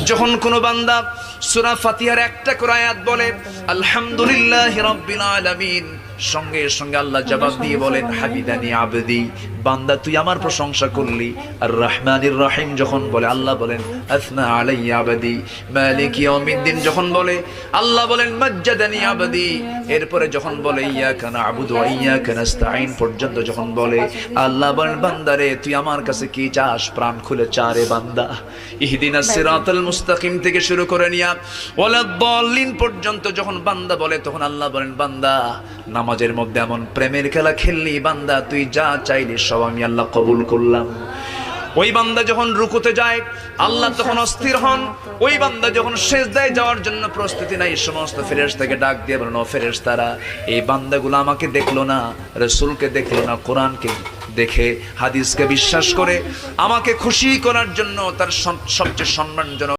যখন কোন বান্দা সূরা ফাতিহার একটা করে আয়াত বলে আলহামদুলিল্লাহি রাব্বিল আলামিন, সঙ্গে সঙ্গে আল্লাহ জবাব দিয়ে বলেন হামিদানি আবদি, বান্দা তুই আমার প্রশংসা করলি। আর রহমানির রহিম যখন বলে আল্লাহ বলেন আসনা আলাইয়া আবদি। মালিক ইয়াউমিদ্দিন যখন বলে আল্লাহ বলেন মাজ্জাদানি আবদি। এরপরে যখন বলে ইয়াকা না'বুদু ওয়া ইয়াকা নাস্তাঈন পর্যন্ত যখন বলে আল্লাহ বলেন বান্দারে তুই আমার কাছে কি চাস, প্রাণ খুলে চা রে বান্দা। ইহদিনাস সিরাতাল মুস্তাকিম থেকে শুরু করে নিয়া ওয়ালাদ-দাল্লিন পর্যন্ত যখন বান্দা বলে তখন আল্লাহ বলেন বান্দা নামাজের মধ্যে এমন প্রেমের খেলা খেললি বান্দা, তুই যা চাইলি সব আমি আল্লাহ কবুল করলাম। ওই বান্দা যখন রুকুতে যায় আল্লাহ তখন অস্থির হন। ওই বান্দা যখন সিজদায় যাওয়ার জন্য প্রস্তুতি নাই, সমস্ত ফেরেশতাকে ডাক দিয়ে বলেন ও ফেরেশতারা, এই বান্দাগুলো আমাকে দেখলো না, রাসূলকে দেখলো না, কোরআনকে দেখে হাদিসকে বিশ্বাস করে আমাকে খুশি করার জন্য তার সবচেয়ে সম্মানজনক